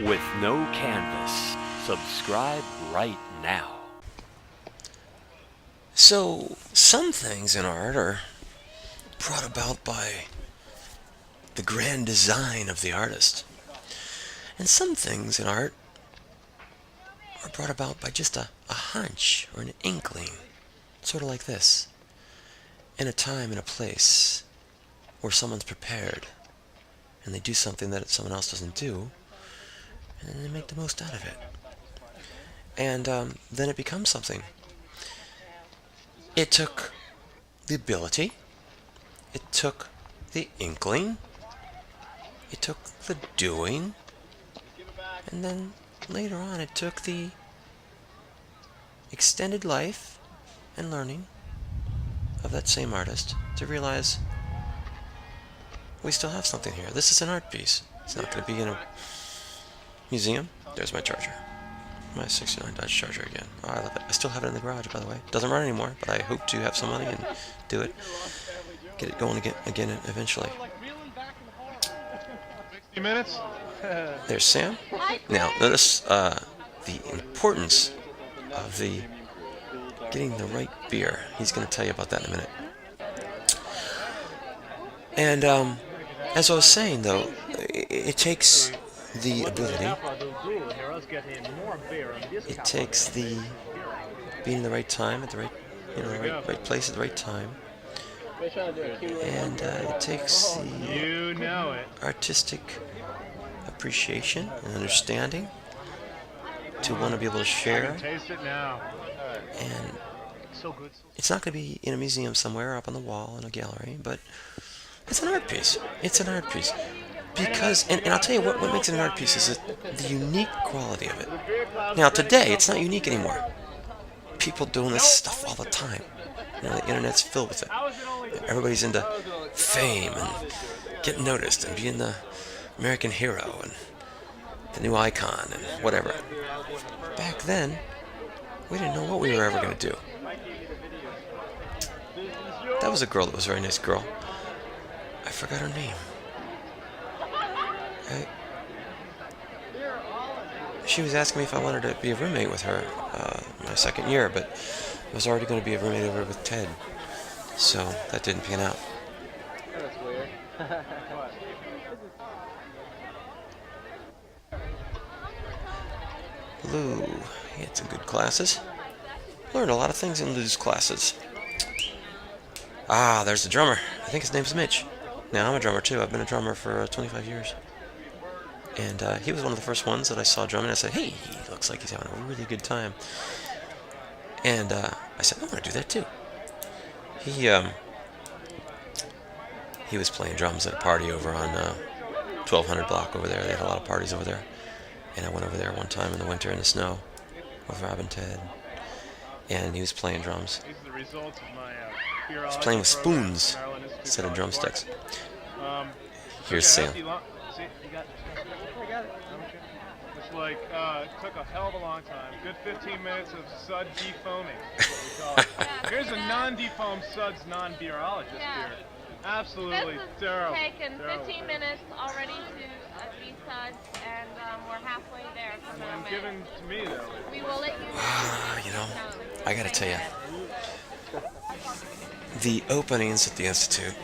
with no canvas. Subscribe right now. So, some things in art are brought about by the grand design of the artist. And some things in art are brought about by just a hunch or an inkling. Sort of like this. In a time and a place where someone's prepared and they do something that someone else doesn't do, and they make the most out of it. And then it becomes something. It took the ability, it took the inkling, it took the doing, and then later on it took the extended life and learning of that same artist to realize we still have something here. This is an art piece. It's not going to be in a museum. There's my charger. My 69 Dodge Charger again. Oh, I love it. I still have it in the garage, by the way. Doesn't run anymore, but I hope to have some money and do it. Get it going again eventually. 60 minutes? There's Sam. Now, notice the importance of getting the right beer. He's going to tell you about that in a minute. And as I was saying, though, it takes the ability. It takes the being in the right time at the right, right place at the right time. And it takes the artistic appreciation and understanding to want to be able to share. And it's not going to be in a museum somewhere up on the wall in a gallery, but it's an art piece. It's an art piece. Because, and I'll tell you what makes it an art piece is the unique quality of it. Now, today, it's not unique anymore. People doing this stuff all the time. The internet's filled with it. Everybody's into fame and getting noticed and being the American hero and the new icon and whatever. Back then, we didn't know what we were ever going to do. That was a girl that was a very nice girl. I forgot her name. She was asking me if I wanted to be a roommate with her my second year, but I was already going to be a roommate over with Ted, so that didn't pan out. That's weird. Lou, he had some good classes. Learned a lot of things in Lou's classes. Ah, there's the drummer. I think his name's Mitch. Now, I'm a drummer too. I've been a drummer for 25 years. And he was one of the first ones that I saw drumming. I said, hey, he looks like he's having a really good time. And I said, I want to do that too. He was playing drums at a party over on 1200 block over there. They had a lot of parties over there. And I went over there one time in the winter in the snow with Rob and Ted. And he was playing drums. He was playing with spoons instead of drumsticks. Here's Sam. It's like, took a hell of a long time. Good 15 minutes of Sud defoaming, is what we call it. Here's a non-defoamed Sud's non-beerologist beer. Absolutely terrible. This has taken 15 minutes already to be Suds, and we're halfway there. Given to me, though. We will let you know. I gotta tell you, the openings at the Institute,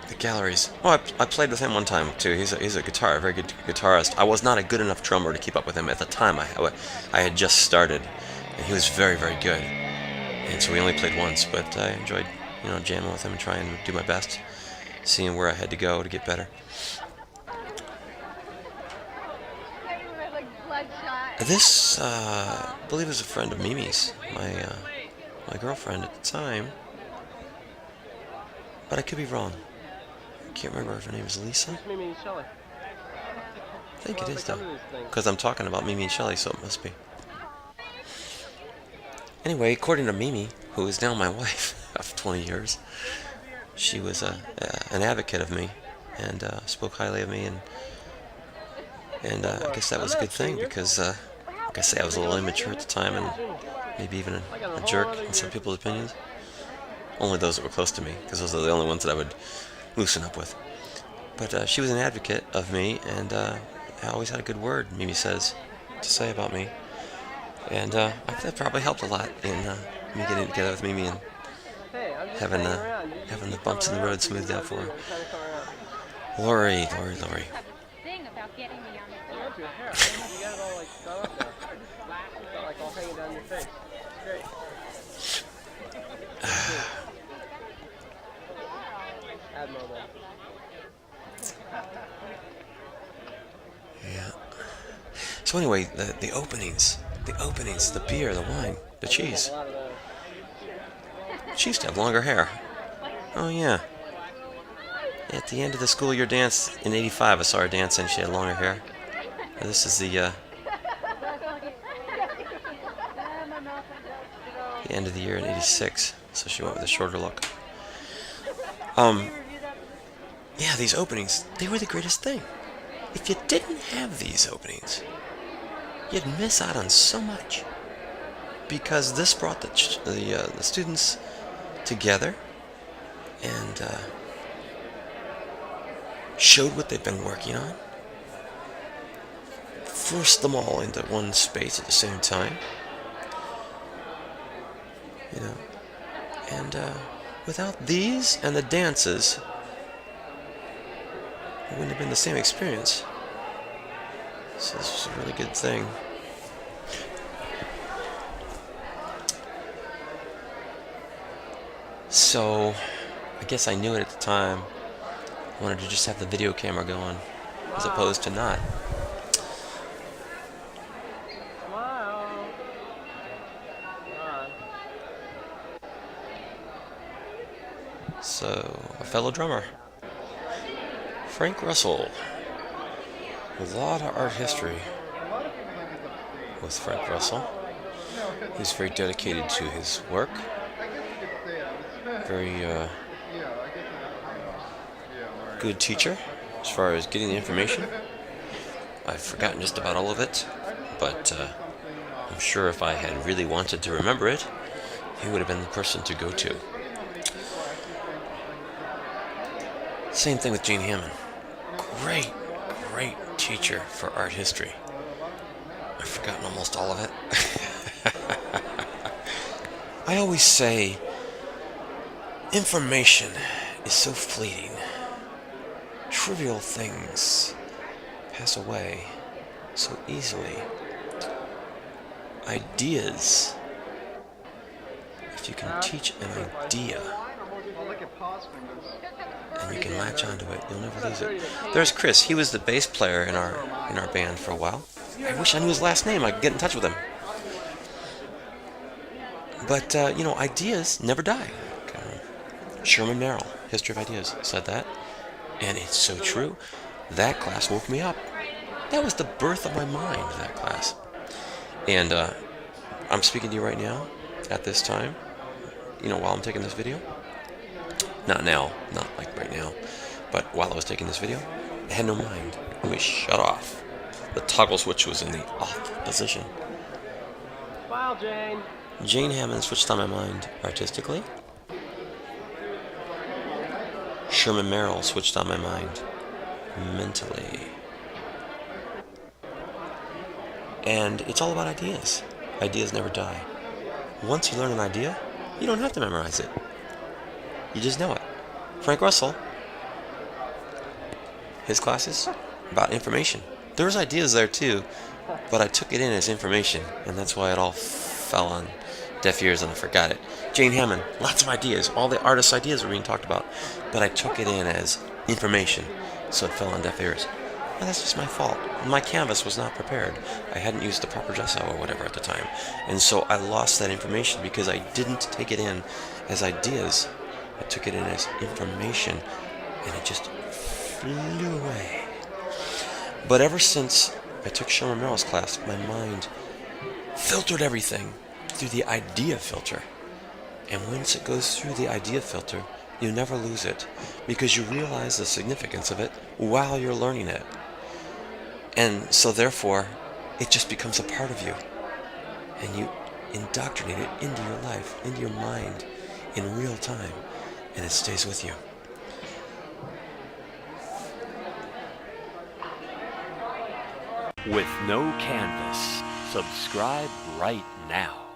the galleries. Well, I played with him one time too. He's a very good guitarist. I was not a good enough drummer to keep up with him at the time. I had just started, and he was very, very good. And so we only played once, but I enjoyed, jamming with him and trying to do my best, seeing where I had to go to get better. This, I believe, is a friend of Mimi's, my girlfriend at the time. But I could be wrong. I can't remember if her name is Lisa. It's Mimi and Shelley. I think it is, though. Because I'm talking about Mimi and Shelley, so it must be. Anyway, according to Mimi, who is now my wife of 20 years, she was an advocate of me and spoke highly of me, and I guess that was a good thing because, like I say, I was a little immature at the time and maybe even a jerk in some people's opinions. Only those that were close to me, because those are the only ones that I would loosen up with. But she was an advocate of me and I always had a good word, Mimi says, to say about me. And I think that probably helped a lot in me getting together with Mimi and having the bumps in the road smoothed out for her. Lori. Thing about getting me on the Love your hair. You got it all like done up there. It's not like all hanging down your face. It's great. Admirable. Yeah. So anyway, the openings, the beer, the wine, the cheese. A lot of those. She used to have longer hair. Oh yeah. At the end of the school year dance in '85, I saw her dancing. She had longer hair. And this is the end of the year in '86, so she went with a shorter look. Yeah, these openings, they were the greatest thing. If you didn't have these openings, you'd miss out on so much. Because this brought the students together and showed what they've been working on, forced them all into one space at the same time, you know, and without these and the dances, it wouldn't have been the same experience. So this was a really good thing. So, I guess I knew it at the time. I wanted to just have the video camera going, as opposed to not. Smile. Come on. So, a fellow drummer, Frank Russell. A lot of art history with Frank Russell. He's very dedicated to his work. Very good teacher as far as getting the information. I've forgotten just about all of it, but I'm sure if I had really wanted to remember it, he would have been the person to go to. Same thing with Gene Hammond. Great teacher for art history. I've forgotten almost all of it. I always say information is so fleeting. Trivial things pass away so easily. Ideas, if you can teach an idea and you can latch onto it, you'll never lose it. There's Chris. He was the bass player in our band for a while. I wish I knew his last name. I could get in touch with him. But you know, ideas never die. Sherman Merrill, History of Ideas, said that, and it's so true. That class woke me up. That was the birth of my mind, that class. And I'm speaking to you right now, at this time, you know, while I'm taking this video. Not now, not like right now, but while I was taking this video, I had no mind. It was shut off. The toggle switch was in the off position. Smile, Jane. Jane Hammond switched on my mind artistically. Sherman Merrill switched on my mind mentally. And it's all about ideas. Ideas never die. Once you learn an idea, you don't have to memorize it. You just know it. Frank Russell, his classes, about information. There was ideas there too, but I took it in as information, and that's why it all fell on deaf ears and I forgot it. Jane Hammond, lots of ideas. All the artists' ideas were being talked about, but I took it in as information, so it fell on deaf ears. And that's just my fault. My canvas was not prepared. I hadn't used the proper gesso or whatever at the time, and so I lost that information because I didn't take it in as ideas. I took it in as information, and it just flew away. But ever since I took Sherman Merrill's class, my mind filtered everything through the idea filter. And once it goes through the idea filter, you never lose it, because you realize the significance of it while you're learning it. And so therefore, it just becomes a part of you. And you indoctrinate it into your life, into your mind, in real time, and it stays with you. with no canvas. Subscribe right now.